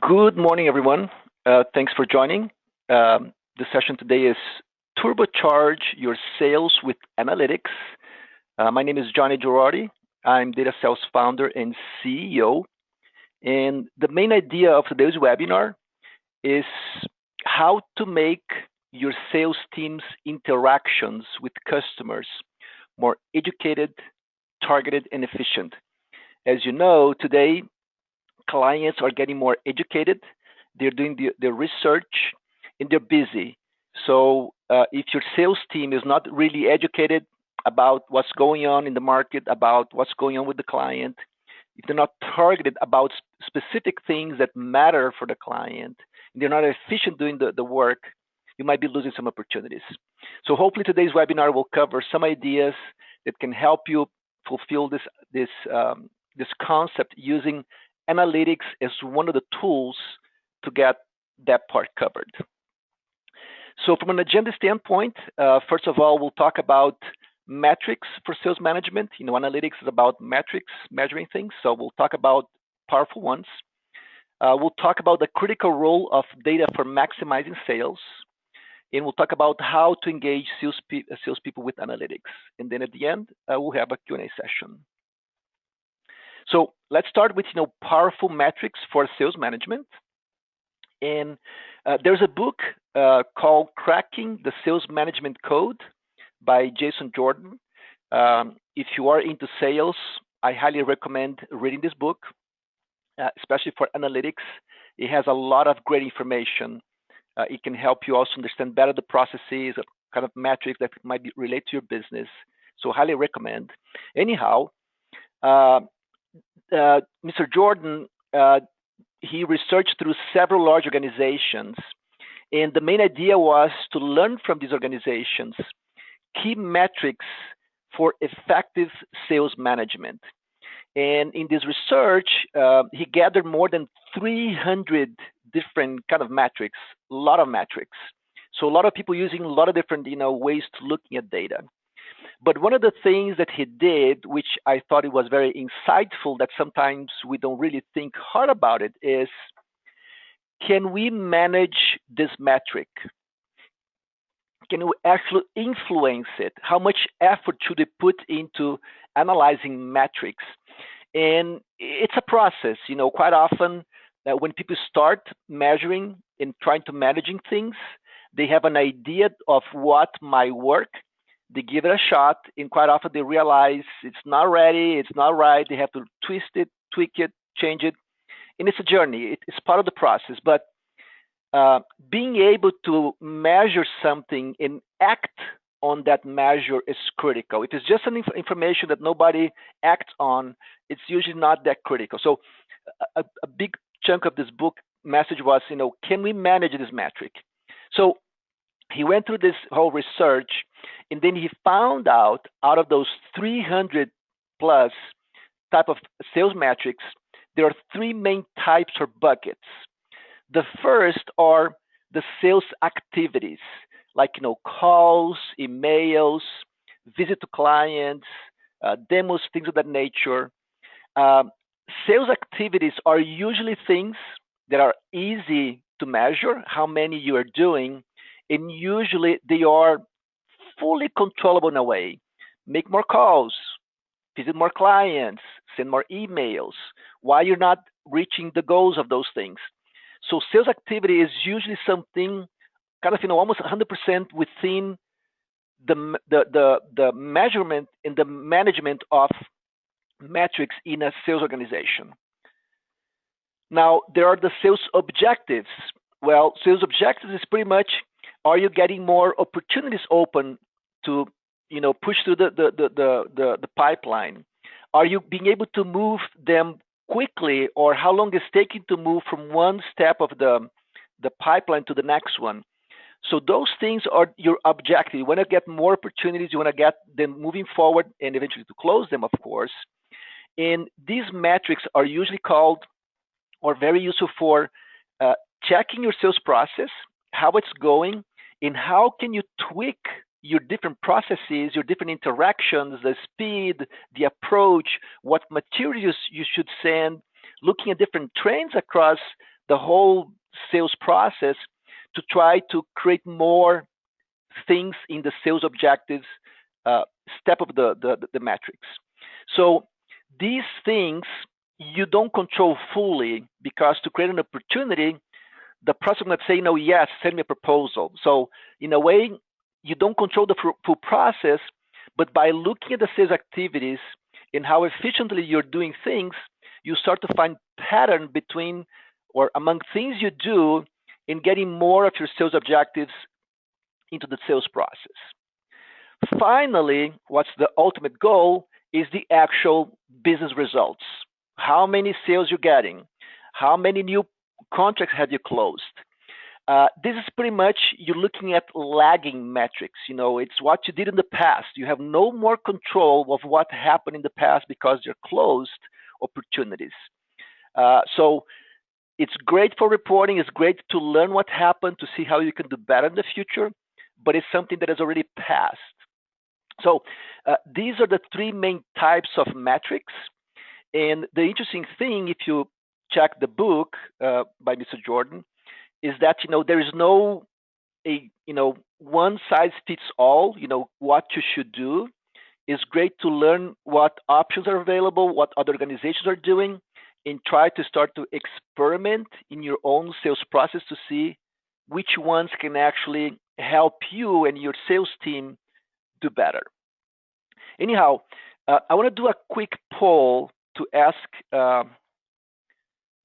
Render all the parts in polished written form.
Good morning, everyone. Thanks for joining. The session today is Turbocharge Your Sales with Analytics. My name is Johnny Girardi. I'm DataSelf founder and CEO. And the main idea of today's webinar is how to make your sales team's interactions with customers more educated, targeted, and efficient. As you know, today, clients are getting more educated, they're doing their research, and they're busy. So if your sales team is not really educated about what's going on in the market, about what's going on with the client, if they're not targeted about specific things that matter for the client, and they're not efficient doing the work, you might be losing some opportunities. So hopefully today's webinar will cover some ideas that can help you fulfill this concept using analytics as one of the tools to get that part covered. So from an agenda standpoint, first of all, we'll talk about metrics for sales management. You know, analytics is about metrics, measuring things. So we'll talk about powerful ones. We'll talk about the critical role of data for maximizing sales. And we'll talk about how to engage salespeople with analytics. And then at the end, we'll have a Q&A session. So let's start with powerful metrics for sales management. And there's a book called Cracking the Sales Management Code by Jason Jordan. If you are into sales, I highly recommend reading this book, especially for analytics. It has a lot of great information. It can help you also understand better the processes, kind of metrics that might relate to your business. So highly recommend. Anyhow, Mr. Jordan, he researched through several large organizations, and the main idea was to learn from these organizations key metrics for effective sales management. And in this research, he gathered more than 300 different kind of metrics, a lot of metrics. So a lot of people using a lot of different ways to looking at data. But one of the things that he did, which I thought it was very insightful, that sometimes we don't really think hard about it, is can we manage this metric? Can we actually influence it? How much effort should we put into analyzing metrics? And it's a process. Quite often when people start measuring and trying to managing things, they have an idea of what might work. They give it a shot, and quite often they realize it's not ready, it's not right. They have to twist it, tweak it, change it. And it's a journey. It's part of the process. But being able to measure something and act on that measure is critical. If it's just an information that nobody acts on, it's usually not that critical. So a big chunk of this book message was, can we manage this metric? So he went through this whole research, and then he found out of those 300 plus type of sales metrics, there are three main types or buckets. The first are the sales activities, like calls, emails, visit to clients, demos, things of that nature. Sales activities are usually things that are easy to measure, how many you are doing, and usually they are fully controllable in a way. Make more calls, visit more clients, send more emails, while you're not reaching the goals of those things. So sales activity is usually something kind of almost 100% within the measurement and the management of metrics in a sales organization. Now there are the sales objectives. Well, sales objectives is pretty much, are you getting more opportunities open to push through the pipeline? Are you being able to move them quickly, or how long it's taking to move from one step of the pipeline to the next one? So those things are your objective. You want to get more opportunities. You want to get them moving forward and eventually to close them, of course. And these metrics are usually called or very useful for checking your sales process, how it's going, and how can you tweak your different processes, your different interactions, the speed, the approach, what materials you should send, looking at different trends across the whole sales process to try to create more things in the sales objectives step of the metrics. So these things you don't control fully, because to create an opportunity, the prospect might say, no, yes, send me a proposal. So in a way, you don't control the full process, but by looking at the sales activities and how efficiently you're doing things, you start to find pattern between or among things you do in getting more of your sales objectives into the sales process. Finally, what's the ultimate goal is the actual business results. How many sales you're getting? How many new contracts have you closed? This is pretty much you're looking at lagging metrics. It's what you did in the past. You have no more control of what happened in the past because you're closed opportunities. So it's great for reporting. It's great to learn what happened, to see how you can do better in the future, but it's something that has already passed. So these are the three main types of metrics. And the interesting thing, if you check the book by Mr. Jordan, is that there is no one size fits all. What you should do. It's great to learn what options are available, what other organizations are doing, and try to start to experiment in your own sales process to see which ones can actually help you and your sales team do better. Anyhow, I want to do a quick poll to ask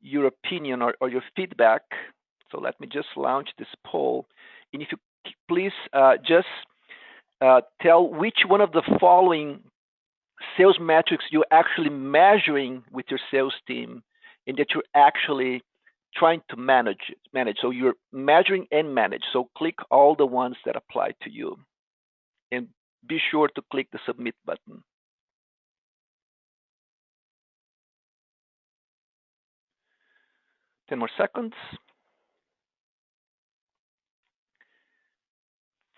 your opinion or your feedback. So let me just launch this poll. And if you please just tell which one of the following sales metrics you're actually measuring with your sales team and that you're actually trying to manage. So you're measuring and manage. So click all the ones that apply to you. And be sure to click the submit button. Ten more seconds.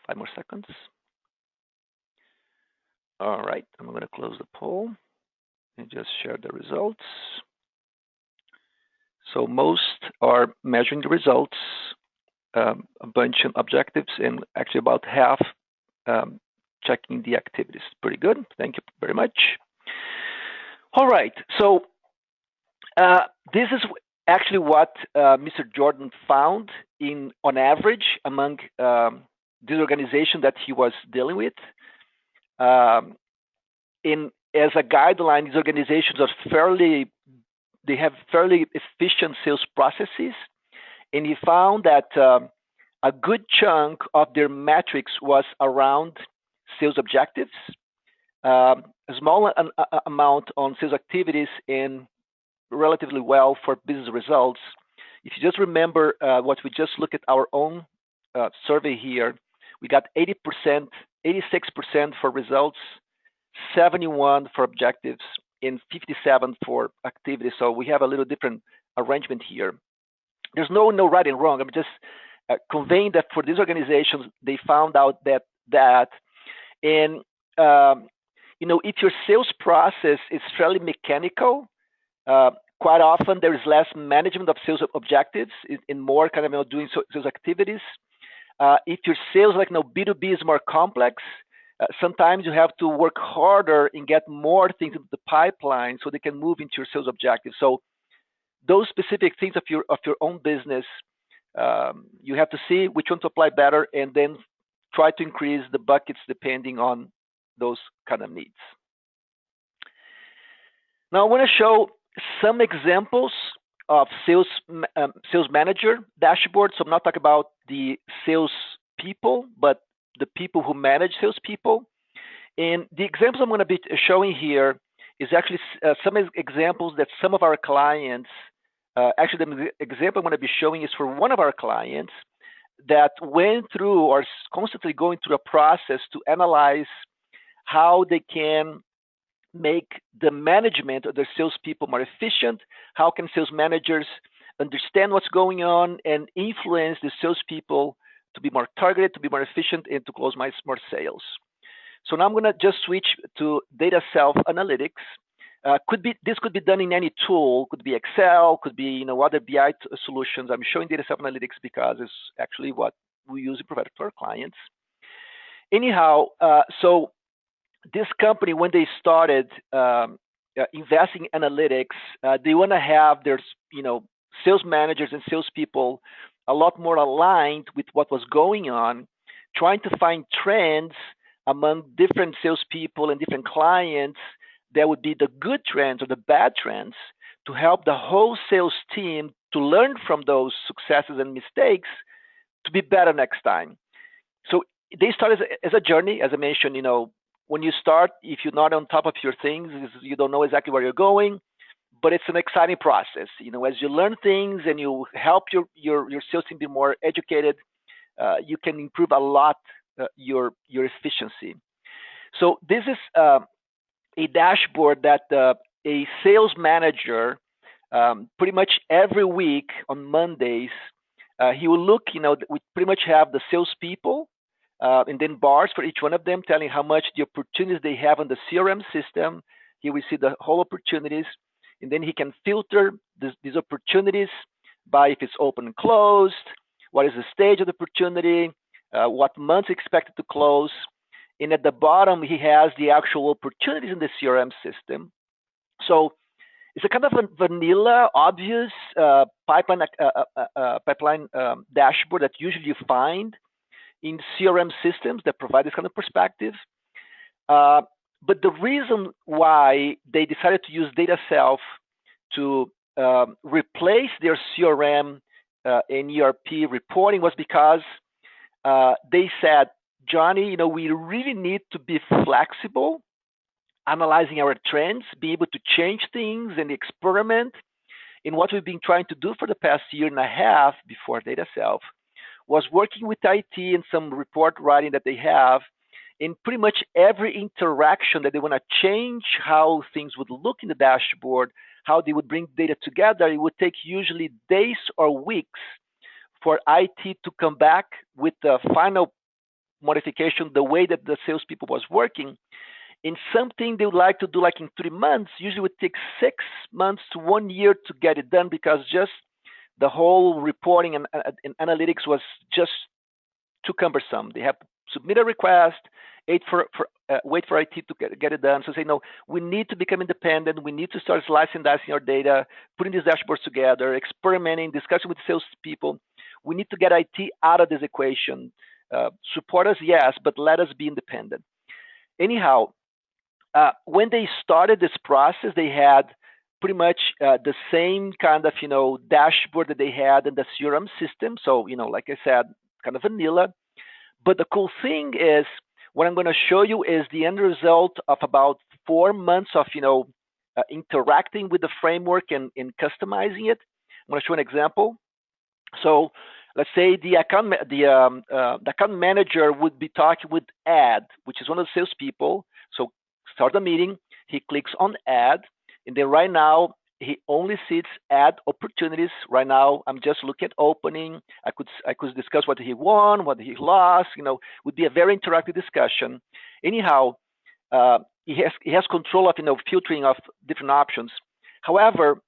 5 more seconds. All right, I'm going to close the poll and just share the results. So most are measuring the results, a bunch of objectives, and actually about half checking the activities. Pretty good. Thank you very much. All right, so this is actually what Mr. Jordan found on average among this organization that he was dealing with. As a guideline, these organizations they have fairly efficient sales processes, and he found that a good chunk of their metrics was around sales objectives, a small amount on sales activities, and relatively well for business results. If you just remember what we just looked at our own survey here, we got 80%, 86% for results, 71 for objectives, and 57 for activities. So we have a little different arrangement here. There's no right and wrong. I'm just conveying that for these organizations, they found out that and if your sales process is fairly mechanical, quite often there is less management of sales objectives and more kind of doing sales activities. If your sales B2B is more complex, sometimes you have to work harder and get more things into the pipeline so they can move into your sales objectives. So those specific things of your own business, you have to see which one to apply better and then try to increase the buckets depending on those kind of needs. Now I want to show some examples of sales manager dashboard. So I'm not talking about the sales people, but the people who manage salespeople. And the examples I'm going to be showing here is actually some examples that some of our clients, actually the example I'm going to be showing is for one of our clients that went through or constantly going through a process to analyze how they can make the management of their salespeople more efficient. How can sales managers understand what's going on and influence the salespeople to be more targeted, to be more efficient, and to close more sales? So now I'm going to just switch to DataSelf Analytics. This could be done in any tool. Could be Excel, could be other BI solutions. I'm showing DataSelf Analytics because it's actually what we use to provide to our clients. Anyhow, so this company, when they started investing in analytics, they want to have their sales managers and salespeople a lot more aligned with what was going on, trying to find trends among different salespeople and different clients that would be the good trends or the bad trends, to help the whole sales team to learn from those successes and mistakes to be better next time. So they started as a journey, as I mentioned. When you start, if you're not on top of your things, you don't know exactly where you're going, but it's an exciting process. As you learn things and you help your sales team be more educated, you can improve a lot your efficiency. So this is a dashboard that a sales manager, pretty much every week on Mondays, he will look. We pretty much have the salespeople, and then bars for each one of them, telling how much the opportunities they have on the CRM system. He will see the whole opportunities, and then he can filter these opportunities by if it's open and closed, what is the stage of the opportunity, what months expected to close. And at the bottom, he has the actual opportunities in the CRM system. So it's a kind of a vanilla, obvious pipeline dashboard that usually you find in CRM systems that provide this kind of perspective. But the reason why they decided to use DataSelf to replace their CRM and ERP reporting was because they said, Johnny, we really need to be flexible, analyzing our trends, be able to change things and experiment. And what we've been trying to do for the past year and a half before DataSelf was working with IT and some report writing that they have, in pretty much every interaction that they want to change how things would look in the dashboard, how they would bring data together. It would take usually days or weeks for IT to come back with the final modification, the way that the salespeople was working. In something they would like to do like in 3 months, usually would take 6 months to 1 year to get it done, because just the whole reporting and analytics was just too cumbersome. They have to submit a request, wait for IT to get it done. So say, no, we need to become independent. We need to start slicing and dicing our data, putting these dashboards together, experimenting, discussing with salespeople. We need to get IT out of this equation. Support us, yes, but let us be independent. Anyhow, when they started this process, they had pretty much the same kind of dashboard that they had in the CRM system. So like I said, kind of vanilla. But the cool thing is, what I'm going to show you is the end result of about 4 months of interacting with the framework and customizing it. I'm going to show an example. So let's say the account manager would be talking with Ed, which is one of the salespeople. So start the meeting, he clicks on Ed, and then right now he only sees Ed opportunities. Right now I'm just looking at opening. I could discuss what he won, what he lost. Would be a very interactive discussion. Anyhow, he has control of filtering of different options. However,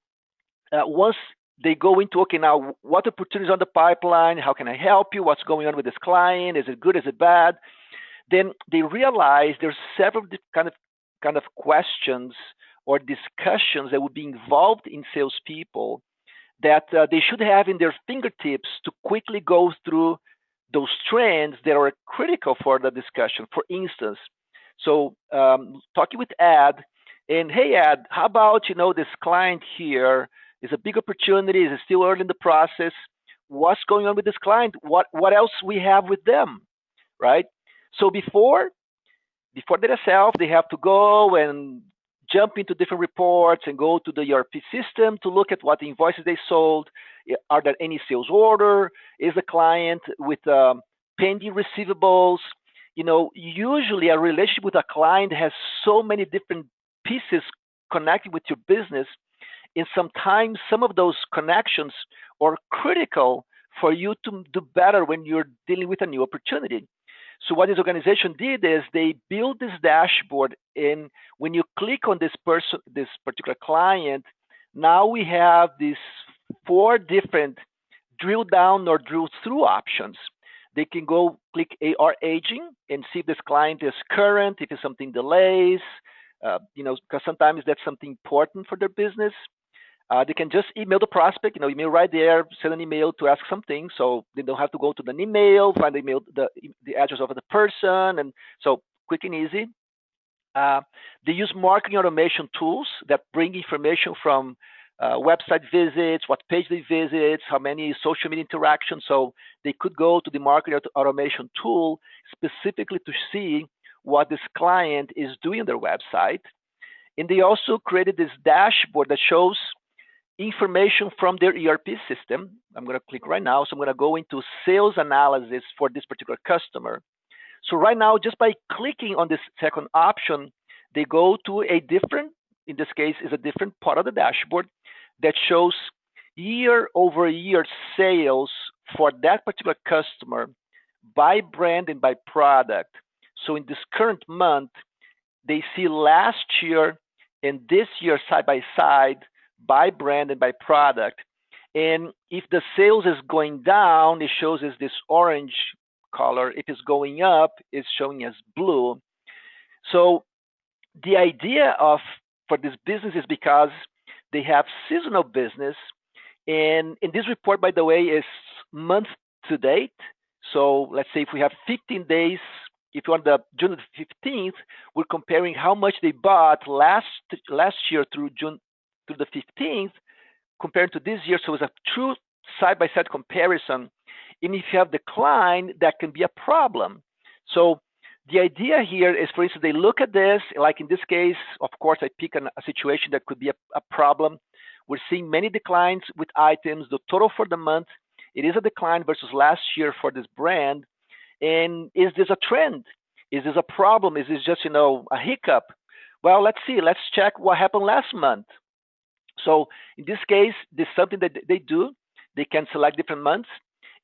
once they go into, okay, now what opportunities on the pipeline? How can I help you? What's going on with this client? Is it good? Is it bad? Then they realize there's several kind of questions or discussions that would be involved in salespeople that they should have in their fingertips to quickly go through those trends that are critical for the discussion. For instance, so talking with Ed, and hey Ed, how about this client here is a big opportunity, is still early in the process. What's going on with this client? What else we have with them, right? So before DataSelf, they have to go and jump into different reports and go to the ERP system to look at what the invoices they sold. Are there any sales order? Is the client with pending receivables? Usually a relationship with a client has so many different pieces connected with your business. And sometimes some of those connections are critical for you to do better when you're dealing with a new opportunity. So what this organization did is they built this dashboard, and when you click on this particular client, now we have these 4 different drill down or drill through options. They can go click AR aging and see if this client is current, if it's something delays, because sometimes that's something important for their business. They can just email the prospect, email right there, send an email to ask something, so they don't have to go to the email, find the email, the address of the person, and so quick and easy. They use marketing automation tools that bring information from website visits, what page they visit, how many social media interactions. So they could go to the marketing automation tool specifically to see what this client is doing on their website. And they also created this dashboard that shows information from their ERP system. I'm going to click right now. So I'm going to go into sales analysis for this particular customer. So right now, just by clicking on this second option, they go to a different, in this case, is a different part of the dashboard that shows year-over-year sales for that particular customer by brand and by product. So in this current month, they see last year and this year side by side by brand and by product. And if the sales is going down, it shows as this orange color. If it's going up, it's showing as blue. So the idea for this business is because they have seasonal business, and in this report, by the way, is month to date. So let's say if we have 15 days, if you want the June 15th, we're comparing how much they bought last year through June through the 15th compared to this year. So it's a true side-by-side comparison. And if you have decline, that can be a problem. So the idea here is, for instance, they look at this, like in this case, of course, I pick a situation that could be a problem. We're seeing many declines with items. The total for the month, it is a decline versus last year for this brand. And is this a trend? Is this a problem? Is this just, a hiccup? Well, let's see. Let's check what happened last month. So in this case, this is something that they do. They can select different months.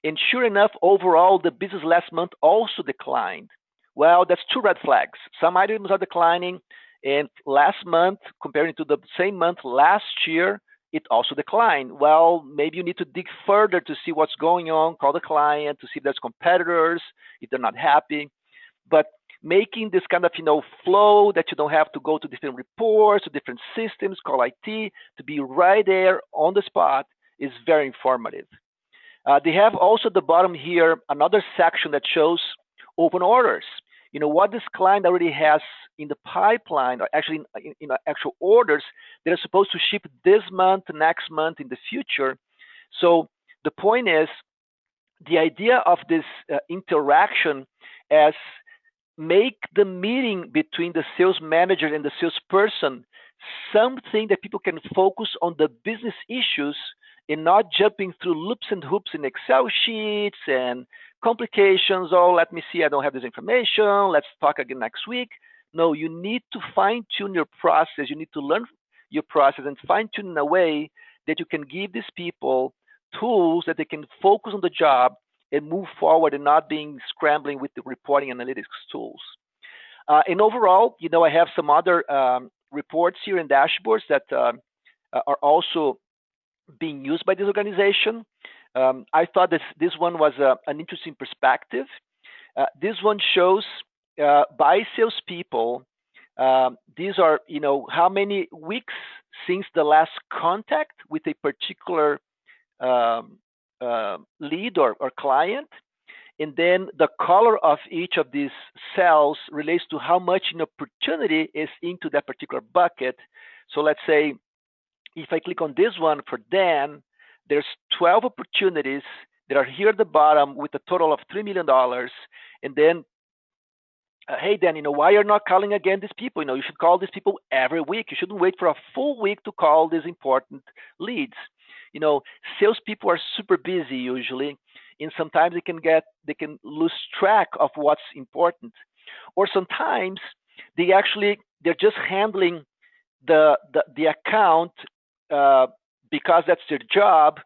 And sure enough, overall, the business last month also declined. Well, that's 2 red flags. Some items are declining, and last month, comparing to the same month last year, it also declined. Well, maybe you need to dig further to see what's going on, call the client to see if there's competitors, if they're not happy. But making this kind of flow that you don't have to go to different reports, to different systems, call IT, to be right there on the spot is very informative. They have also at the bottom here another section that shows open orders. What this client already has in the pipeline, or actually in actual orders that are supposed to ship this month, next month, in the future. So the point is, the idea of this interaction as make the meeting between the sales manager and the salesperson something that people can focus on the business issues and not jumping through loops and hoops in Excel sheets and complications. Oh, let me see, I don't have this information. Let's talk again next week. No, you need to fine-tune your process. You need to learn your process and fine-tune in a way that you can give these people tools that they can focus on the job and move forward and not being scrambling with the reporting analytics tools. And overall, I have some other reports here and dashboards that are also being used by this organization. I thought this one was an interesting perspective. This one shows by salespeople, these are, how many weeks since the last contact with a particular lead or client. And then the color of each of these cells relates to how much an opportunity is into that particular bucket. So let's say if I click on this one for Dan, there's 12 opportunities that are here at the bottom with a total of $3 million. And then, hey, Dan, why you're not calling again these people? You should call these people every week. You shouldn't wait for a full week to call these important leads. Salespeople are super busy usually, and sometimes they can lose track of what's important. Or sometimes they're just handling the account because that's their job.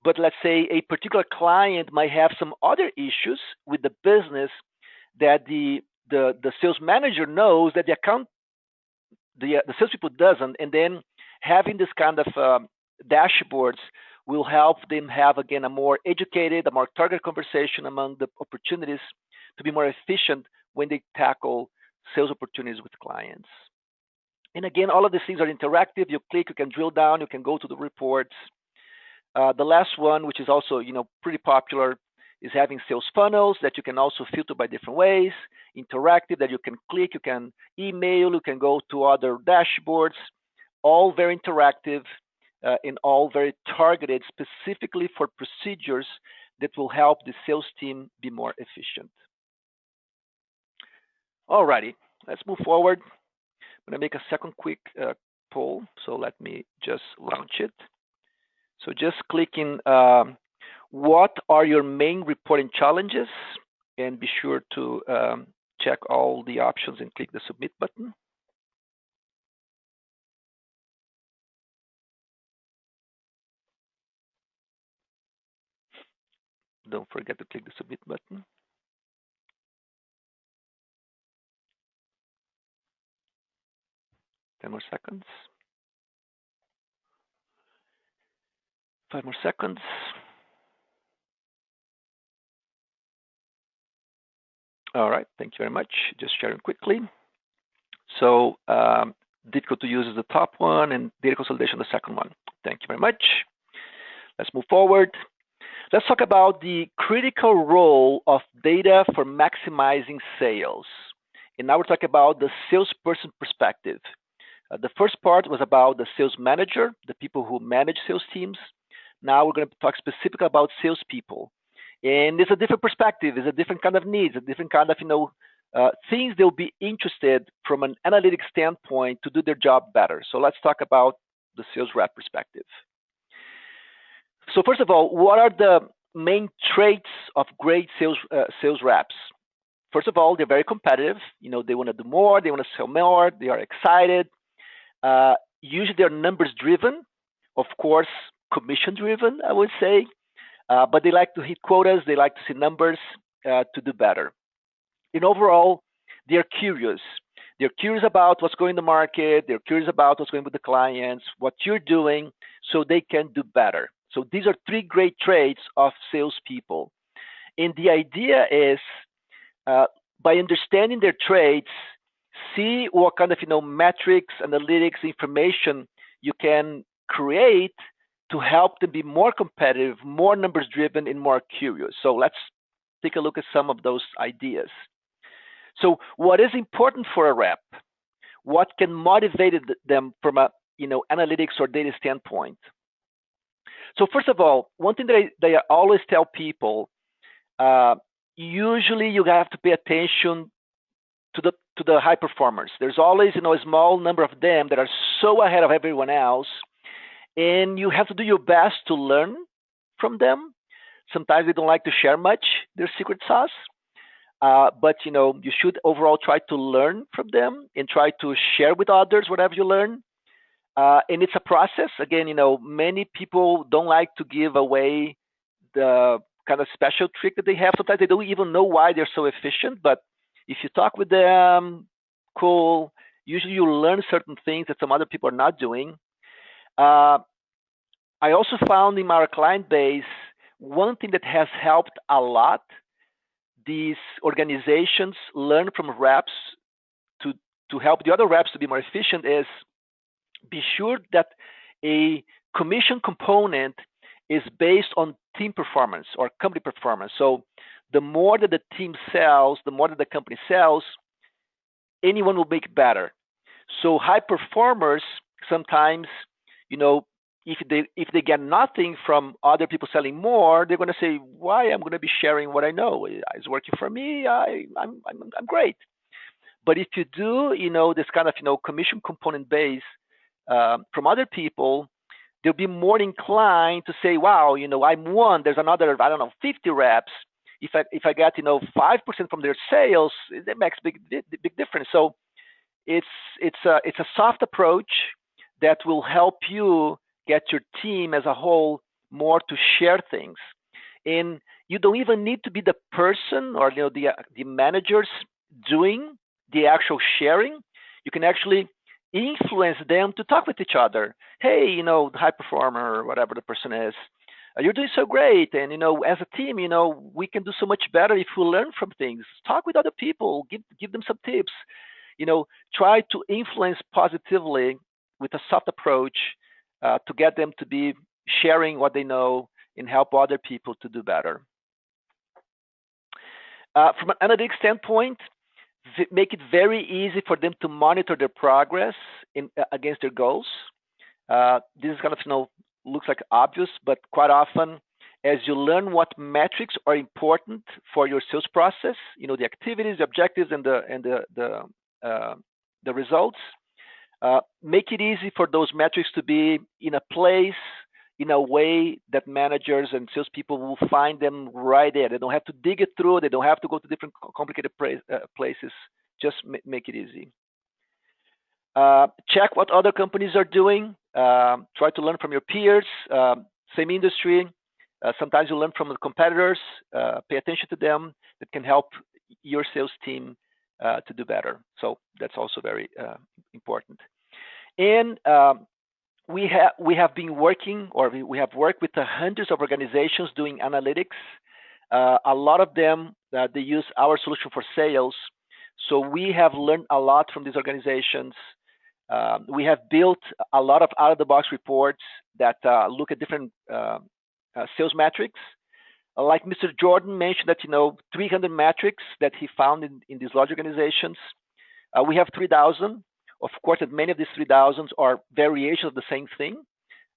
But let's say a particular client might have some other issues with the business that the sales manager knows that the account the salespeople doesn't. And then having this kind of dashboards will help them have, again, a more educated, a more targeted conversation among the opportunities to be more efficient when they tackle sales opportunities with clients. And again, all of these things are interactive. You click, you can drill down, you can go to the reports. The last one, which is also pretty popular, is having sales funnels that you can also filter by different ways. Interactive, that you can click, you can email, you can go to other dashboards. All very interactive and all very targeted specifically for procedures that will help the sales team be more efficient. Alrighty, let's move forward. I'm going to make a second quick poll. So let me just launch it. So just clicking, what are your main reporting challenges? And be sure to check all the options and click the submit button. Don't forget to click the submit button. Ten more seconds. 5 more seconds. All right, thank you very much. Just sharing quickly. So difficult to use is the top one and data consolidation the second one. Thank you very much. Let's move forward. Let's talk about the critical role of data for maximizing sales. And now we're talking about the salesperson perspective. The first part was about the sales manager, the people who manage sales teams. Now we're going to talk specifically about salespeople. And it's a different perspective, it's a different kind of needs, a different kind of, things they'll be interested from an analytics standpoint to do their job better. So let's talk about the sales rep perspective. So first of all, what are the main traits of great sales reps? First of all, they're very competitive. They want to do more, they want to sell more, they are excited. Usually they're numbers driven, of course, commission driven, I would say. But they like to hit quotas, they like to see numbers to do better. And overall, they're curious. They're curious about what's going in the market, they're curious about what's going with the clients, what you're doing, so they can do better. So these are 3 great traits of salespeople. And the idea is, by understanding their traits, see what kind of metrics, analytics, information you can create to help them be more competitive, more numbers driven, and more curious. So let's take a look at some of those ideas. So what is important for a rep? What can motivate them from a analytics or data standpoint? So first of all, one thing that I always tell people, usually you have to pay attention to the high performers. There's always a small number of them that are so ahead of everyone else, and you have to do your best to learn from them. Sometimes they don't like to share much their secret sauce, but you should overall try to learn from them and try to share with others whatever you learn. And it's a process. Again, many people don't like to give away the kind of special trick that they have. Sometimes they don't even know why they're so efficient, but if you talk with them, cool, usually you learn certain things that some other people are not doing. I also found in our client base, one thing that has helped a lot these organizations learn from reps to help the other reps to be more efficient is be sure that a commission component is based on team performance or company performance. So the more that the team sells, the more that the company sells, anyone will make better. So high performers sometimes, if they get nothing from other people selling more, they're going to say, why? I'm going to be sharing what I know. It's working for me. I'm great. But if you do, this kind of, commission component base from other people, they'll be more inclined to say, wow, I'm one. There's another, 50 reps. If I get 5% from their sales, it makes big difference. So it's a soft approach that will help you get your team as a whole more to share things. And you don't even need to be the person or the managers doing the actual sharing. You can actually influence them to talk with each other. Hey, the high performer or whatever the person is, you're doing so great, and as a team, we can do so much better if we learn from things. Talk with other people, give them some tips. Try to influence positively with a soft approach to get them to be sharing what they know and help other people to do better. From an analytics standpoint, make it very easy for them to monitor their progress against their goals. This is kind of, looks like obvious, but quite often, as you learn what metrics are important for your sales process, the activities, the objectives, and the results, make it easy for those metrics to be in a place, in a way that managers and salespeople will find them right there. They don't have to dig it through. They don't have to go to different complicated places. Just make it easy. Check what other companies are doing. Try to learn from your peers. Same industry. Sometimes you learn from the competitors. Pay attention to them. That can help your sales team to do better. So that's also very important. And we have been working, or we have worked with hundreds of organizations doing analytics. A lot of them, they use our solution for sales. So we have learned a lot from these organizations. We have built a lot of out-of-the-box reports that look at different sales metrics. Like Mr. Jordan mentioned that, 300 metrics that he found in these large organizations. We have 3,000. Of course, that many of these 3,000 are variations of the same thing.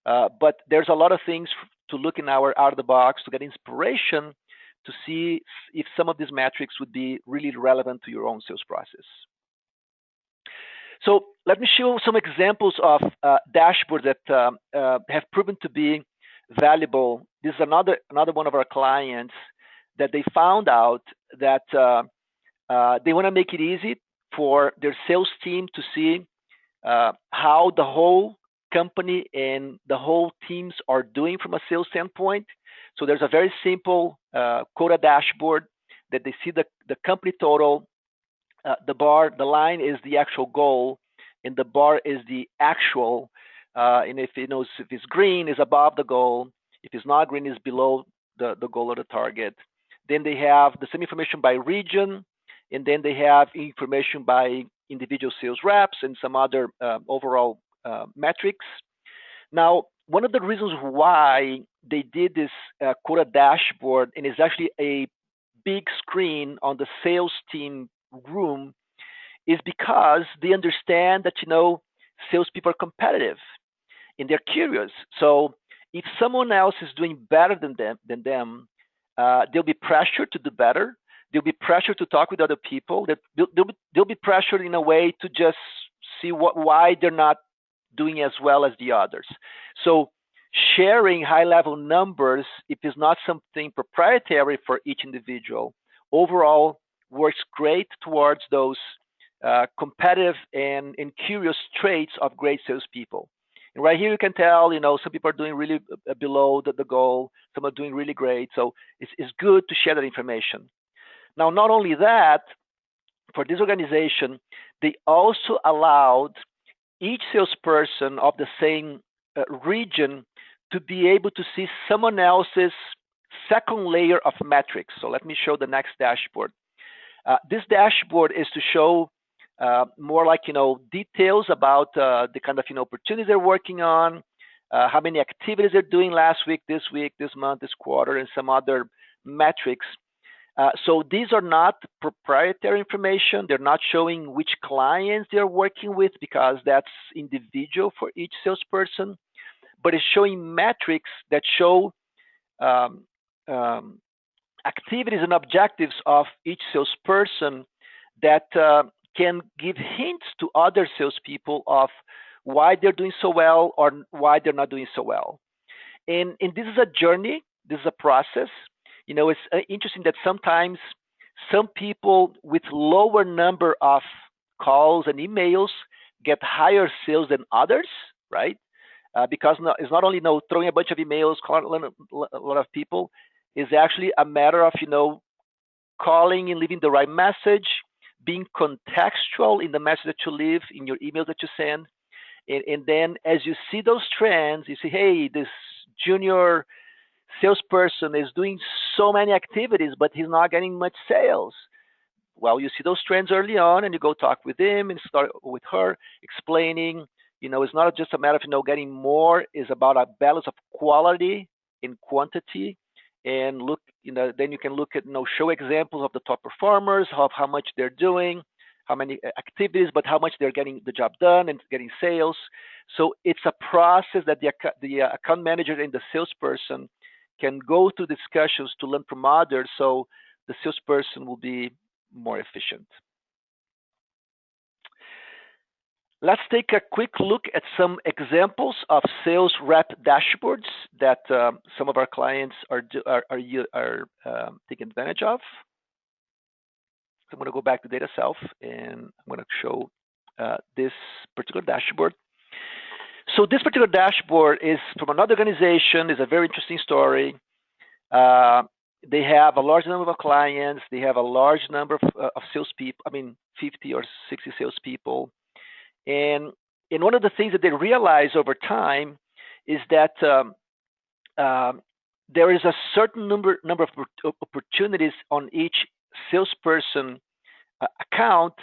But there's a lot of things to look in our out-of-the-box to get inspiration to see if some of these metrics would be really relevant to your own sales process. So let me show some examples of dashboards that have proven to be valuable. This is another one of our clients that they found out that they want to make it easy for their sales team to see how the whole company and the whole teams are doing from a sales standpoint. So there's a very simple quota dashboard that they see the company total. The line is the actual goal, and the bar is the actual. And if it's green, is above the goal. If it's not green, is below the goal or the target. Then they have the same information by region, and then they have information by individual sales reps and some other overall metrics. Now, one of the reasons why they did this quota dashboard, and it's actually a big screen on the sales team room, is because they understand that salespeople are competitive and they're curious. So if someone else is doing better than them, they'll be pressured to do better. They'll be pressured to talk with other people. They'll be pressured in a way to just see why they're not doing as well as the others. So sharing high-level numbers, if it's not something proprietary for each individual, overall works great towards those competitive and curious traits of great salespeople. And right here you can tell, some people are doing really below the goal, some are doing really great. So it's good to share that information. Now, not only that, for this organization, they also allowed each salesperson of the same region to be able to see someone else's second layer of metrics. So let me show the next dashboard. This dashboard is to show more like, details about the kind of, opportunities they're working on, how many activities they're doing last week, this month, this quarter, and some other metrics. So these are not proprietary information. They're not showing which clients they're working with because that's individual for each salesperson, but it's showing metrics that show activities and objectives of each salesperson that can give hints to other salespeople of why they're doing so well or why they're not doing so well. And this is a journey. This is a process. It's interesting that sometimes some people with lower number of calls and emails get higher sales than others, right? Because it's not only throwing a bunch of emails, calling a lot of people. It's actually a matter of calling and leaving the right message, being contextual in the message that you leave, in your email that you send. And then as you see those trends, you say, hey, this junior salesperson is doing so many activities, but he's not getting much sales. Well, you see those trends early on, and you go talk with him and start with her, explaining, it's not just a matter of, getting more. It's about a balance of quality and quantity. And look, then you can look at, show examples of the top performers, of how much they're doing, how many activities, but how much they're getting the job done and getting sales. So it's a process that the account manager and the salesperson can go through discussions to learn from others, so the salesperson will be more efficient. Let's take a quick look at some examples of sales rep dashboards that some of our clients are taking advantage of. So I'm going to go back to DataSelf, and I'm going to show this particular dashboard. So this particular dashboard is from another organization. It's a very interesting story. They have a large number of clients. They have a large number of salespeople. 50 or 60 salespeople. And one of the things that they realize over time is that there is a certain number of opportunities on each salesperson account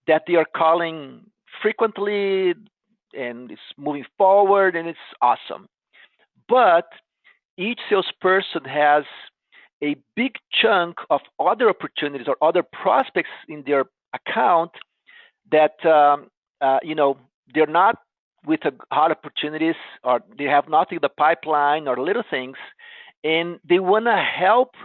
that they are calling frequently, and it's moving forward, and it's awesome. But each salesperson has a big chunk of other opportunities or other prospects in their account that they're not with hot opportunities, or they have nothing in the pipeline or little things, and they want to help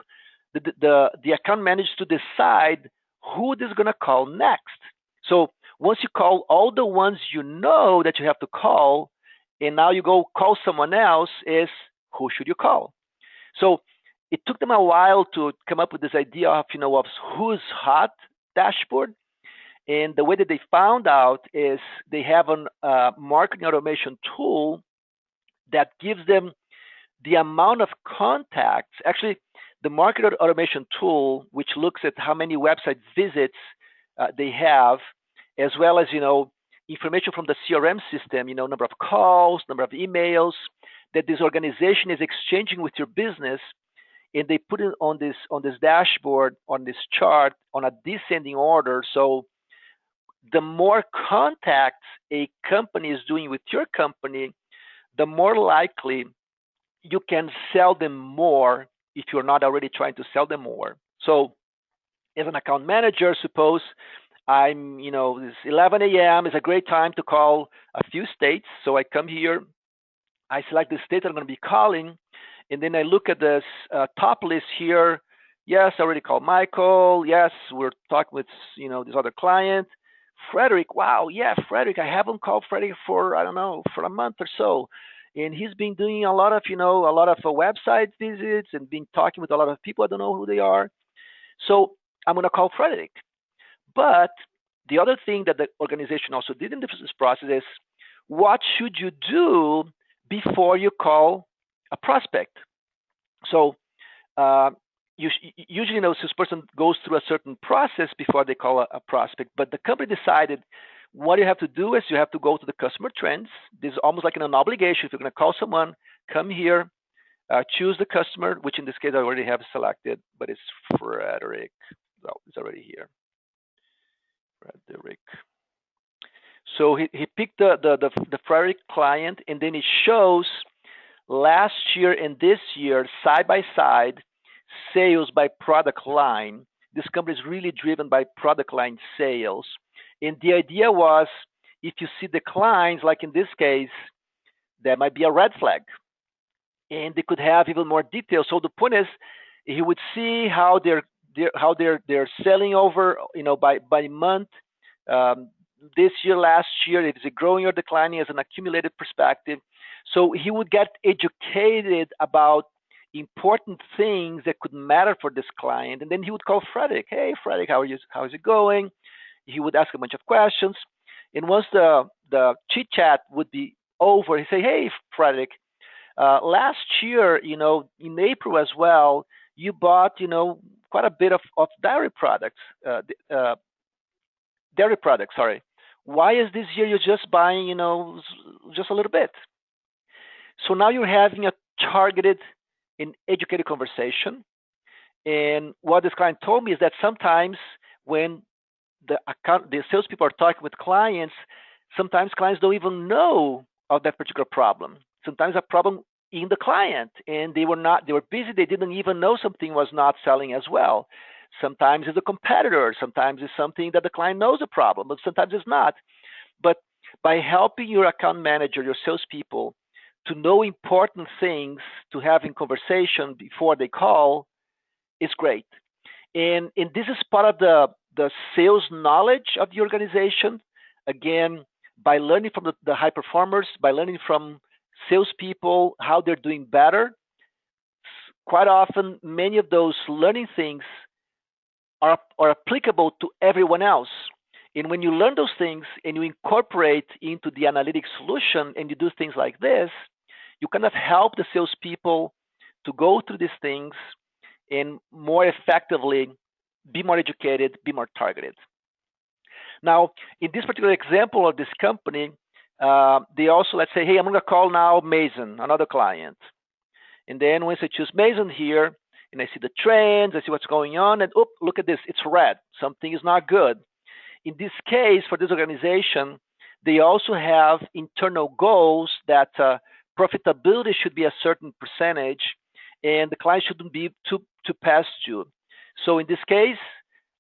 the account manager to decide who they're going to call next. So once you call all the ones that you have to call, and now you go call someone else, is who should you call? So it took them a while to come up with this idea of who's hot dashboard. And the way that they found out is they have a marketing automation tool that gives them the amount of contacts. Actually, the marketing automation tool, which looks at how many website visits they have, as well as information from the CRM system, number of calls, number of emails that this organization is exchanging with your business, and they put it on this dashboard, on this chart, on a descending order. So the more contacts a company is doing with your company, the more likely you can sell them more if you're not already trying to sell them more. So as an account manager, suppose it's 11 a.m. is a great time to call a few states. So I come here, I select the state I'm going to be calling, and then I look at this top list here. Yes, I already called Michael. Yes, we're talking with this other client. Frederick, wow, yeah, Frederick, I haven't called Frederick for a month or so, and he's been doing a lot of website visits and been talking with a lot of people. I don't know who they are, so I'm going to call Frederick. But the other thing that the organization also did in this process is, what should you do before you call a prospect? So usually, this person goes through a certain process before they call a prospect. But the company decided what you have to do is you have to go to the customer trends. This is almost like an obligation. If you're going to call someone, come here, choose the customer, which in this case I already have selected, but it's Frederick. Well, it's already here. Frederick. So he picked the Frederick client, and then it shows last year and this year side by side sales by product line. This company is really driven by product line sales. And the idea was, if you see declines, like in this case, that might be a red flag. And they could have even more details. So the point is, he would see how they're selling over, by month. This year, last year, is it growing or declining as an accumulated perspective? So he would get educated about important things that could matter for this client, and then he would call Frederick. Hey, Frederick, how is it going? He would ask a bunch of questions, and once the chit chat would be over, he'd say, hey, Frederick, last year, in April as well, you bought, quite a bit of dairy products. dairy products, sorry. Why is this year you're just buying, just a little bit? So now you're having a targeted and educated conversation. And what this client told me is that sometimes when the salespeople are talking with clients, sometimes clients don't even know of that particular problem. Sometimes a problem in the client, and they were busy, they didn't even know something was not selling as well. Sometimes it's a competitor, sometimes it's something that the client knows a problem, but sometimes it's not. But by helping your account manager, your salespeople, to know important things to have in conversation before they call is great. And this is part of the sales knowledge of the organization. Again, by learning from the high performers, by learning from salespeople how they're doing better, quite often many of those learning things are applicable to everyone else. And when you learn those things and you incorporate into the analytics solution and you do things like this, you kind of help the salespeople to go through these things and more effectively be more educated, be more targeted. Now, in this particular example of this company, they also, let's say, hey, I'm going to call now Mason, another client. And then once I choose Mason here, and I see the trends, I see what's going on, and look at this, it's red. Something is not good. In this case, for this organization, they also have internal goals that profitability should be a certain percentage, and the client shouldn't be too past due. So in this case,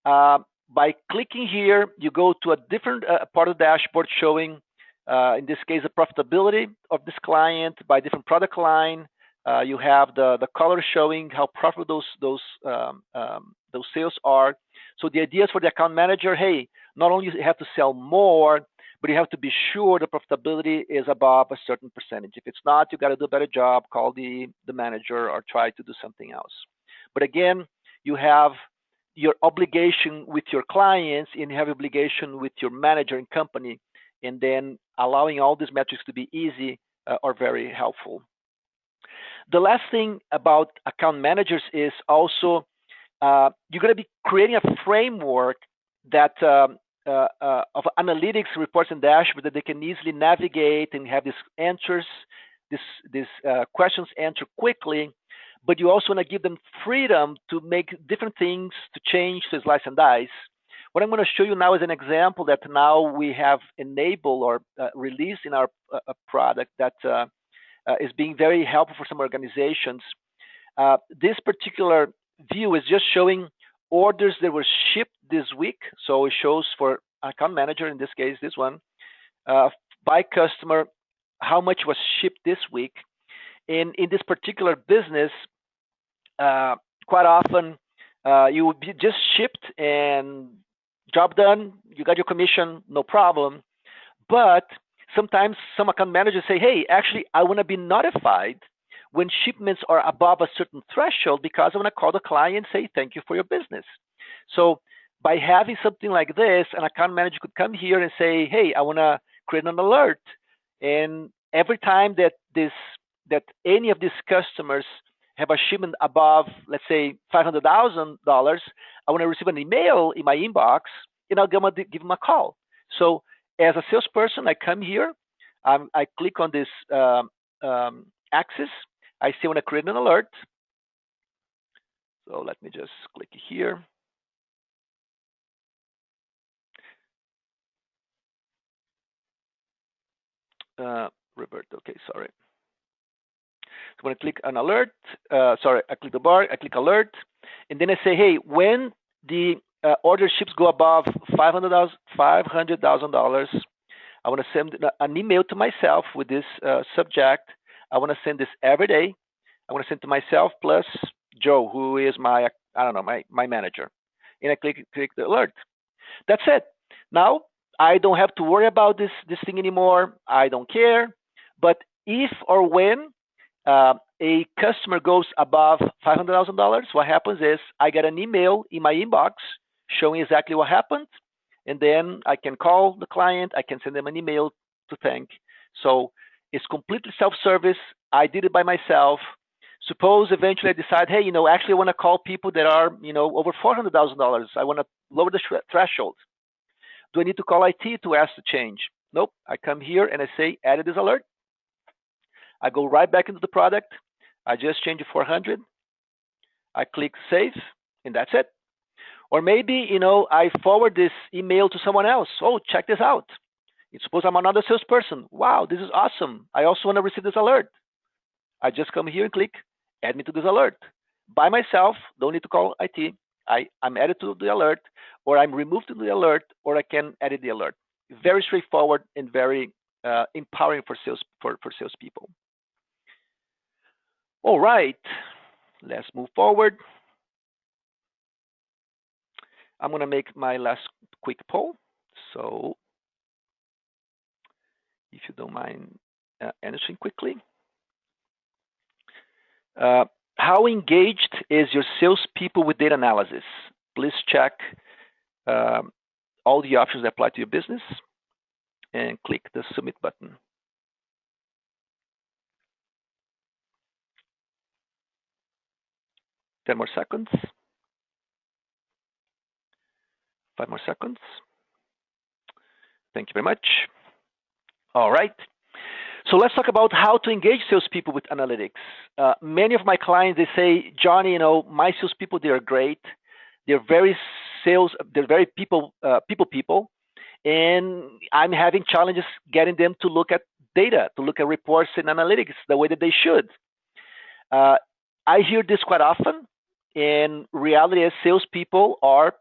by clicking here, you go to a different part of the dashboard showing, in this case, the profitability of this client by different product line. You have the color showing how profitable those sales are. So the idea is for the account manager, hey, not only you have to sell more, but you have to be sure the profitability is above a certain percentage. If it's not, you got to do a better job, call the manager or try to do something else. But again, you have your obligation with your clients and you have obligation with your manager and company, and then allowing all these metrics to be easy are very helpful. The last thing about account managers is also you're going to be creating a framework that of analytics reports and dashboards that they can easily navigate and have these answers, these questions answered quickly. But you also want to give them freedom to make different things, to change, to slice and dice. What I'm going to show you now is an example that now we have enabled or released in our product that is being very helpful for some organizations. This particular view is just showing orders that were shipped this week. So it shows for account manager, in this case, this one, by customer, how much was shipped this week. And in this particular business, quite often you would be just shipped and job done, you got your commission, no problem. But sometimes some account managers say, hey, actually, I want to be notified when shipments are above a certain threshold because I want to call the client and say, thank you for your business. So by having something like this, an account manager could come here and say, hey, I want to create an alert. And every time that any of these customers have a shipment above, let's say, $500,000, I want to receive an email in my inbox, and I'll give them a call. So as a salesperson, I come here, I click on this axis. I say I want to create an alert. So let me just click here. Revert, okay, sorry. So when I click an alert, I click the bar, I click alert, and then I say, hey, when the order ships go above $500,000, I want to send an email to myself with this subject. I want to send this every day. I want to send to myself plus Joe, who is my manager. And I click the alert. That's it. Now, I don't have to worry about this thing anymore. I don't care. But if or when a customer goes above $500,000, what happens is I get an email in my inbox showing exactly what happened, and then I can call the client. I can send them an email to thank. So it's completely self-service. I did it by myself. Suppose eventually I decide, hey, actually I want to call people that are, over $400,000. I want to lower the threshold. Do I need to call IT to ask to change? Nope. I come here and I say, added this alert. I go right back into the product. I just change it 400. I click save, and that's it. Or maybe, I forward this email to someone else. Oh, check this out. Suppose I'm another salesperson. Wow, this is awesome. I also want to receive this alert. I just come here and click add me to this alert. By myself, don't need to call IT. I'm added to the alert, or I'm removed to the alert, or I can edit the alert. Very straightforward and very empowering for salespeople. All right, let's move forward. I'm going to make my last quick poll. So if you don't mind answering quickly. How engaged is your salespeople with data analysis? Please check all the options that apply to your business and click the submit button. Ten more seconds. 5 more seconds. Thank you very much. All right. So let's talk about how to engage salespeople with analytics. Many of my clients, they say, Johnny, my salespeople, they are great. They're very people, and I'm having challenges getting them to look at data, to look at reports and analytics the way that they should. I hear this quite often, and reality is salespeople are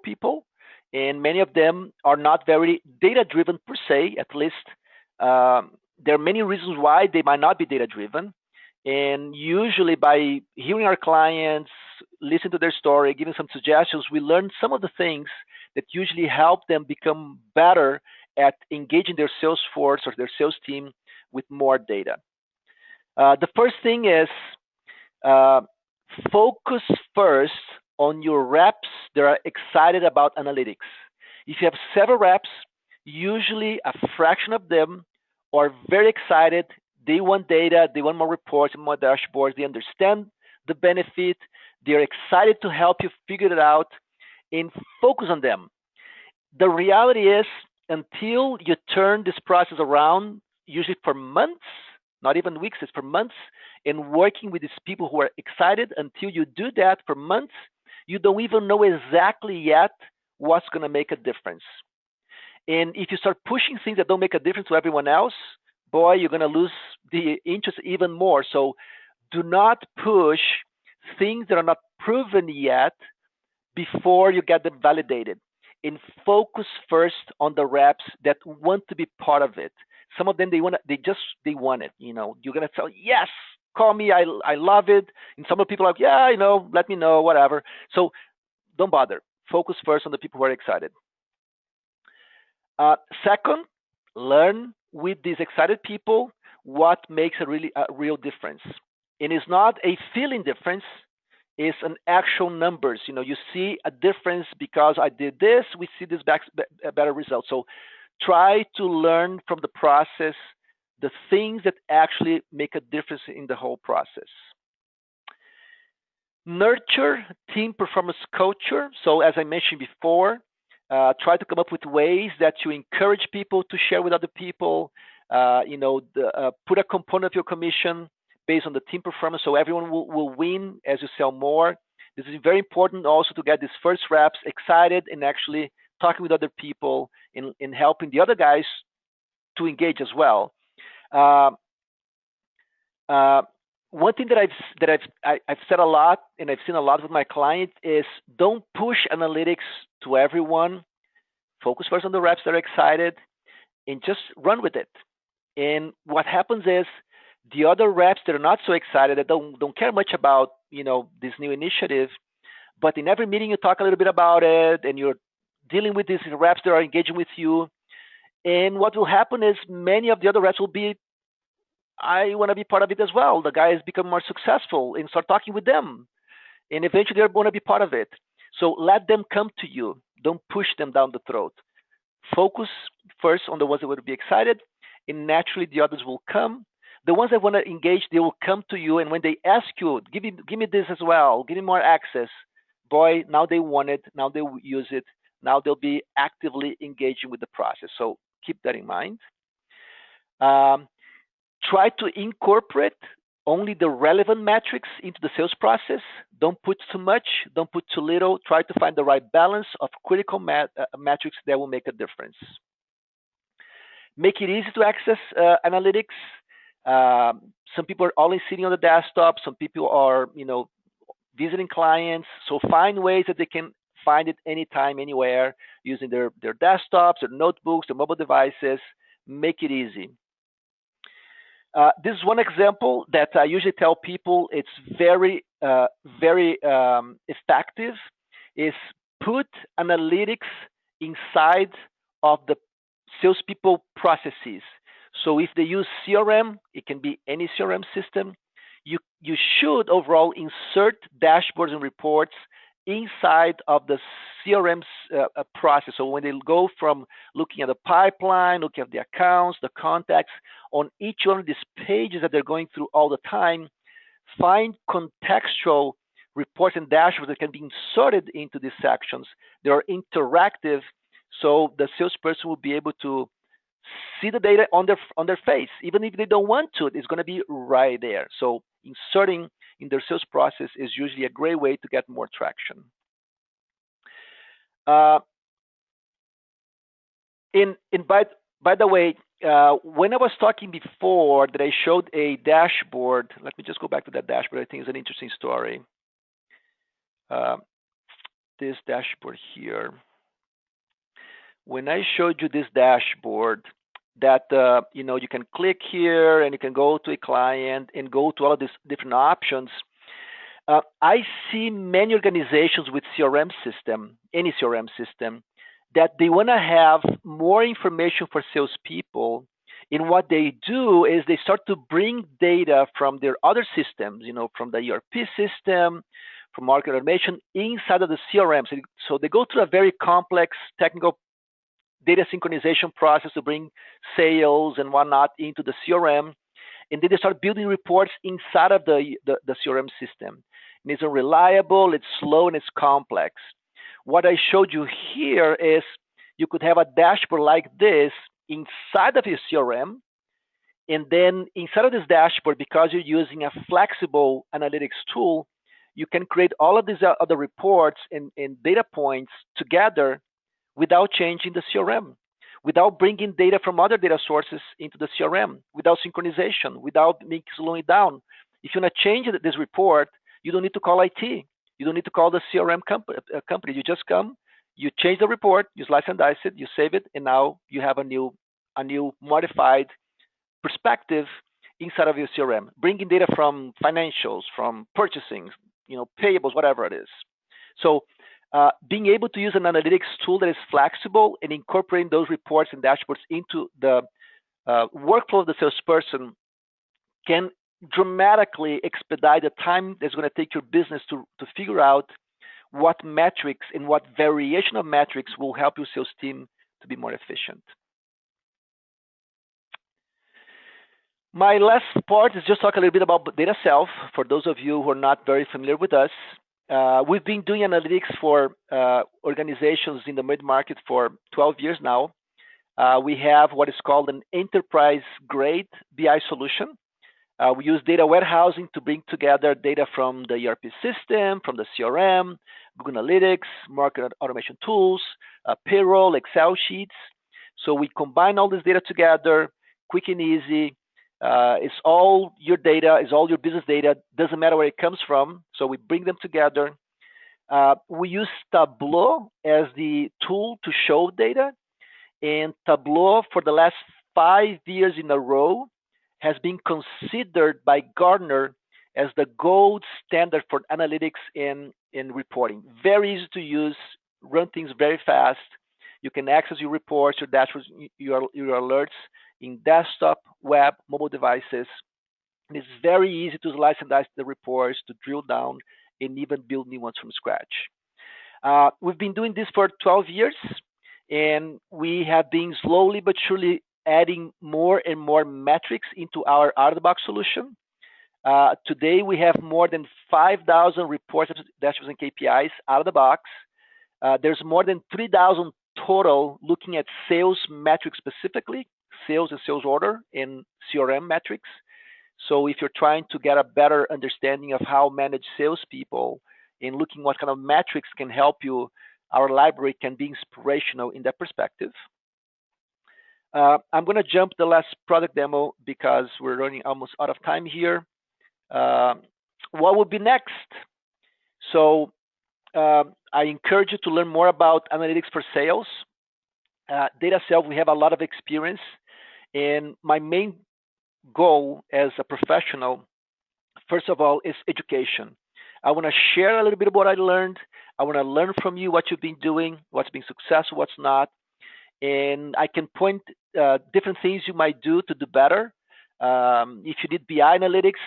people, and many of them are not very data-driven per se, at least. There are many reasons why they might not be data-driven. And usually by hearing our clients, listening to their story, giving some suggestions, we learn some of the things that usually help them become better at engaging their sales force or their sales team with more data. The first thing is focus first on your reps that are excited about analytics. If you have several reps, usually a fraction of them are very excited. They want data, they want more reports, more dashboards, they understand the benefit, they're excited to help you figure it out and focus on them. The reality is, until you turn this process around, usually for months, not even weeks, it's for months, and working with these people who are excited, until you do that for months, you don't even know exactly yet what's going to make a difference. And if you start pushing things that don't make a difference to everyone else, boy, you're going to lose the interest even more. So do not push things that are not proven yet before you get them validated. And focus first on the reps that want to be part of it. Some of them, they want it. You're going to tell, yes, call me, I love it. And some of the people are like, yeah, let me know, whatever. So don't bother. Focus first on the people who are excited. Second, learn with these excited people what makes a real difference. And it's not a feeling difference, it's an actual numbers. You see a difference because I did this, we see this better result. So try to learn from the process the things that actually make a difference in the whole process. Nurture team performance culture. So as I mentioned before, try to come up with ways that you encourage people to share with other people. Put a component of your commission based on the team performance, so everyone will win as you sell more. This is very important also to get these first reps excited and actually talking with other people and helping the other guys to engage as well. One thing that I've said a lot and I've seen a lot with my clients is don't push analytics to everyone. Focus first on the reps that are excited and just run with it. And what happens is the other reps that are not so excited, that don't care much about this new initiative, but in every meeting you talk a little bit about it and you're dealing with these reps that are engaging with you. And what will happen is many of the other reps will be, I want to be part of it as well. The guys become more successful and start talking with them. And eventually they're going to be part of it. So let them come to you. Don't push them down the throat. Focus first on the ones that will be excited, and naturally the others will come. The ones that want to engage, they will come to you. And when they ask you, give me this as well, give me more access, boy, now they want it, now they will use it. Now they'll be actively engaging with the process. So keep that in mind. Try to incorporate only the relevant metrics into the sales process. Don't put too much, don't put too little. Try to find the right balance of critical metrics that will make a difference. Make it easy to access analytics. Some people are only sitting on the desktop. Some people are, visiting clients. So find ways that they can find it anytime, anywhere, using their desktops, their notebooks, their mobile devices. Make it easy. This is one example that I usually tell people it's very, very effective, is put analytics inside of the salespeople processes. So if they use CRM, it can be any CRM system. You should overall insert dashboards and reports inside of the CRM process. So when they go from looking at the pipeline, looking at the accounts, the contacts, on each one of these pages that they're going through all the time, find contextual reports and dashboards that can be inserted into these sections. They are interactive, so the salesperson will be able to see the data on their face. Even if they don't want to, it's going to be right there. So inserting in their sales process is usually a great way to get more traction. By the way, when I was talking before that I showed a dashboard, let me just go back to that dashboard. I think it's an interesting story. This dashboard here. When I showed you this dashboard, that you can click here and you can go to a client and go to all of these different options. I see many organizations with CRM system, any CRM system, that they want to have more information for salespeople. And what they do is they start to bring data from their other systems, from the ERP system, from market automation inside of the CRM. So they go through a very complex technical data synchronization process to bring sales and whatnot into the CRM. And then they start building reports inside of the CRM system. And it's unreliable, it's slow, and it's complex. What I showed you here is you could have a dashboard like this inside of your CRM. And then inside of this dashboard, because you're using a flexible analytics tool, you can create all of these other reports and data points together without changing the CRM, without bringing data from other data sources into the CRM, without synchronization, without slowing down. If you want to change this report, you don't need to call IT. You don't need to call the CRM company. You just come, you change the report, you slice and dice it, you save it, and now you have a new modified perspective inside of your CRM, bringing data from financials, from purchasing, payables, whatever it is. So being able to use an analytics tool that is flexible and incorporating those reports and dashboards into the workflow of the salesperson can dramatically expedite the time that's going to take your business to figure out what metrics and what variation of metrics will help your sales team to be more efficient. My last part is just talk a little bit about DataSelf. For those of you who are not very familiar with us, we've been doing analytics for organizations in the mid-market for 12 years now. We have what is called an enterprise-grade BI solution. We use data warehousing to bring together data from the ERP system, from the CRM, Google Analytics, market automation tools, payroll, Excel sheets. So we combine all this data together, quick and easy. It's all your data, it's all your business data, doesn't matter where it comes from. So we bring them together. We use Tableau as the tool to show data. And Tableau, for the last 5 years in a row, has been considered by Gartner as the gold standard for analytics in reporting. Very easy to use, run things very fast. You can access your reports, your dashboards, your alerts in desktop, web, mobile devices. And it's very easy to slice and dice the reports, to drill down, and even build new ones from scratch. We've been doing this for 12 years, and we have been slowly but surely adding more and more metrics into our out-of-the-box solution. Today, we have more than 5,000 reports, dashboards, and KPIs out of the box. There's more than 3,000 total looking at sales metrics specifically, sales and sales order in CRM metrics. So if you're trying to get a better understanding of how manage salespeople and looking what kind of metrics can help you, our library can be inspirational in that perspective. I'm going to jump the last product demo because we're running almost out of time here. What would be next? So I encourage you to learn more about analytics for sales. DataSelf, we have a lot of experience, and my main goal as a professional, first of all, is education. I want to share a little bit of what I learned. I want to learn from you what you've been doing, what's been successful, what's not, and I can point different things you might do to do better. If you need BI analytics,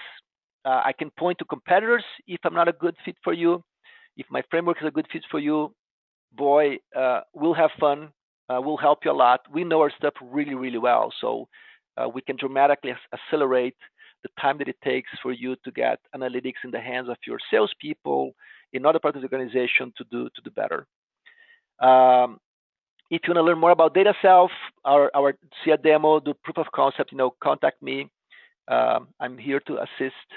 I can point to competitors if I'm not a good fit for you. If my framework is a good fit for you, boy, we'll have fun. We'll help you a lot. We know our stuff really, really well, so we can dramatically accelerate the time that it takes for you to get analytics in the hands of your salespeople in other parts of the organization to do better. If you want to learn more about DataSelf, our see a demo, do proof of concept, contact me. I'm here to assist.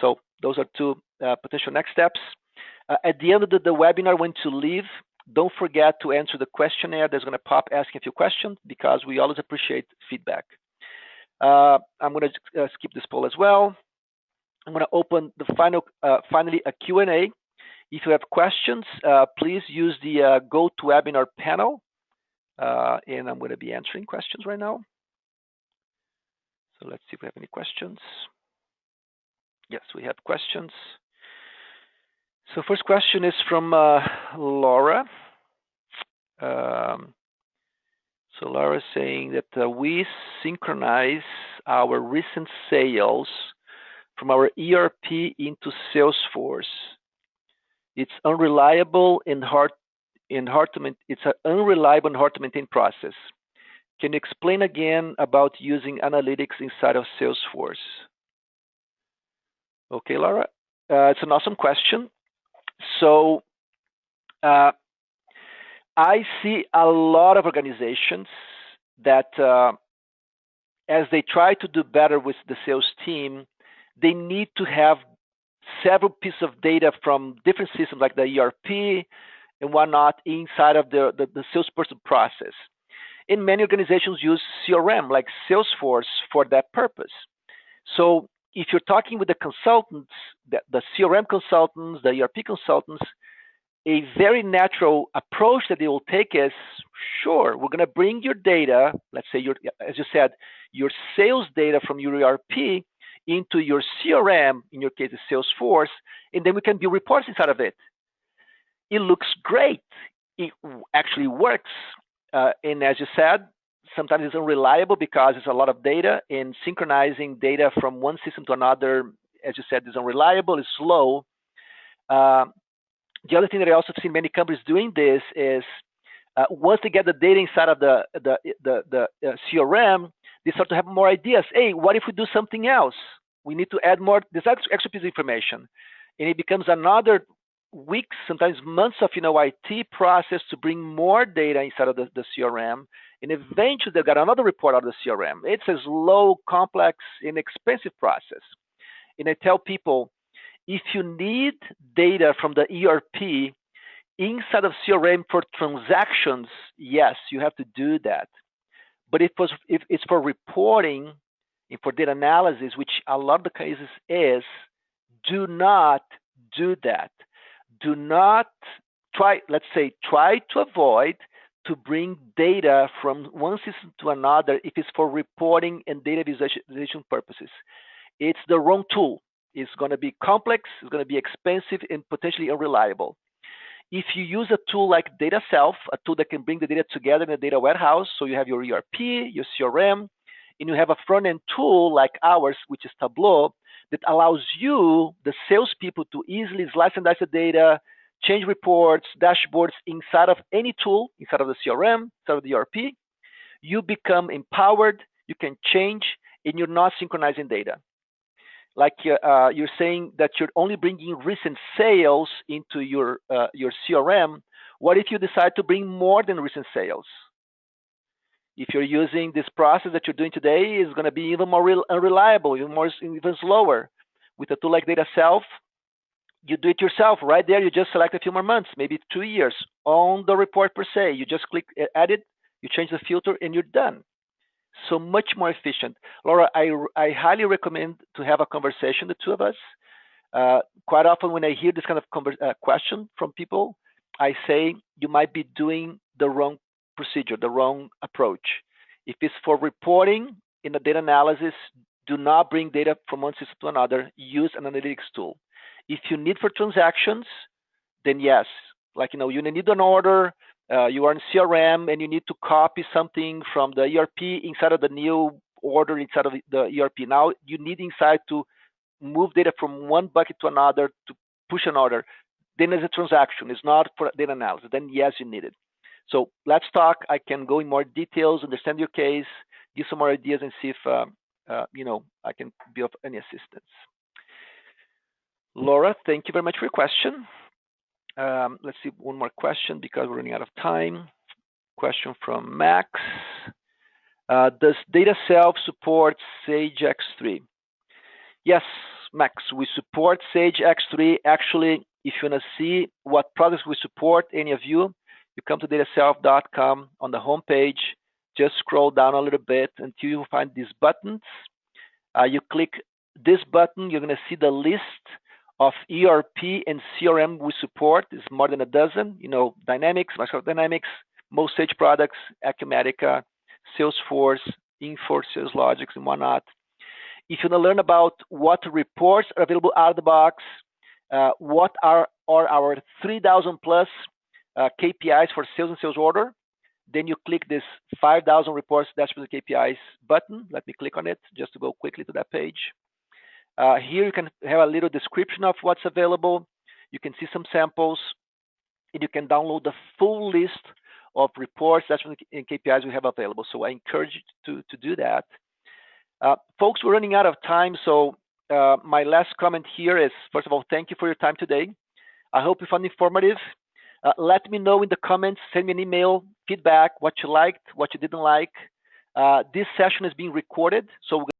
So those are two potential next steps. At the end of the webinar, when to leave, don't forget to answer the questionnaire that's going to pop asking a few questions because we always appreciate feedback. I'm going to skip this poll as well. I'm going to open the finally a Q&A. If you have questions, please use the GoToWebinar panel, and I'm going to be answering questions right now. So let's see if we have any questions. Yes, we have questions. So first question is from Laura. So Laura is saying that we synchronize our recent sales from our ERP into Salesforce. It's unreliable and hard to it's an unreliable and hard to maintain process. Can you explain again about using analytics inside of Salesforce? Okay, Laura, it's an awesome question. So I see a lot of organizations that as they try to do better with the sales team, they need to have several pieces of data from different systems like the ERP and whatnot inside of the salesperson process. And many organizations use CRM like Salesforce for that purpose. So if you're talking with the consultants, the CRM consultants, the ERP consultants, a very natural approach that they will take is, sure, we're going to bring your data, let's say, as you said, your sales data from your ERP into your CRM, in your case, Salesforce, and then we can build reports inside of it. It looks great. It actually works. And as you said, sometimes it's unreliable because it's a lot of data, and synchronizing data from one system to another, as you said, is unreliable, it's slow. The other thing that I also see many companies doing this is once they get the data inside of the CRM, they start to have more ideas. Hey, what if we do something else? We need to add more, this extra piece of information. And it becomes another weeks, sometimes months of IT process to bring more data inside of the CRM. And eventually they've got another report out of the CRM. It's a slow, complex, and expensive process. And I tell people, if you need data from the ERP inside of CRM for transactions, yes, you have to do that. But if it's for reporting and for data analysis, which a lot of the cases is, do not do that. Do not try to avoid to bring data from one system to another if it's for reporting and data visualization purposes. It's the wrong tool. It's going to be complex, it's going to be expensive, and potentially unreliable. If you use a tool like DataSelf, a tool that can bring the data together in a data warehouse, so you have your ERP, your CRM, and you have a front-end tool like ours, which is Tableau, that allows you, the salespeople, to easily slice and dice the data, change reports, dashboards inside of any tool, inside of the CRM, inside of the ERP. You become empowered, you can change, and you're not synchronizing data. Like you're saying that you're only bringing recent sales into your CRM. What if you decide to bring more than recent sales? If you're using this process that you're doing today, is going to be even more unreliable, even slower. With a tool like DataSelf, you do it yourself right there. You just select a few more months, maybe 2 years on the report per se. You just click edit, you change the filter, and you're done. So much more efficient. Laura, I highly recommend to have a conversation, the two of us. Quite often when I hear this kind of question from people, I say you might be doing the wrong procedure, the wrong approach. If it's for reporting in a data analysis, do not bring data from one system to another. Use an analytics tool. If you need for transactions, then yes, like you need an order. You are in CRM and you need to copy something from the ERP inside of the new order inside of the ERP. Now you need inside to move data from one bucket to another to push an order. Then there's a transaction. It's not for data analysis. Then yes, you need it. So let's talk. I can go in more details, understand your case, give some more ideas, and see if I can be of any assistance. Laura, thank you very much for your question. Let's see one more question because we're running out of time. Question from Max. Does DataSelf support Sage X3? Yes, Max, we support Sage X3. Actually, if you want to see what products we support, any of you come to dataself.com on the homepage. Just scroll down a little bit until you find these buttons. You click this button, you're going to see the list of ERP and CRM we support. Is more than a dozen. Dynamics, Microsoft Dynamics, most Sage products, Acumatica, Salesforce, Infor, SalesLogix, and whatnot. If you want to learn about what reports are available out of the box, what are our 3,000 plus KPIs for sales and sales order, then you click this 5,000 reports dashboard KPIs button. Let me click on it just to go quickly to that page. Here you can have a little description of what's available. You can see some samples, and you can download the full list of reports, dashboards, and KPIs we have available. So I encourage you to do that. Folks, we're running out of time, so my last comment here is, first of all, thank you for your time today. I hope you found it informative. Let me know in the comments, send me an email, feedback, what you liked, what you didn't like. This session is being recorded, so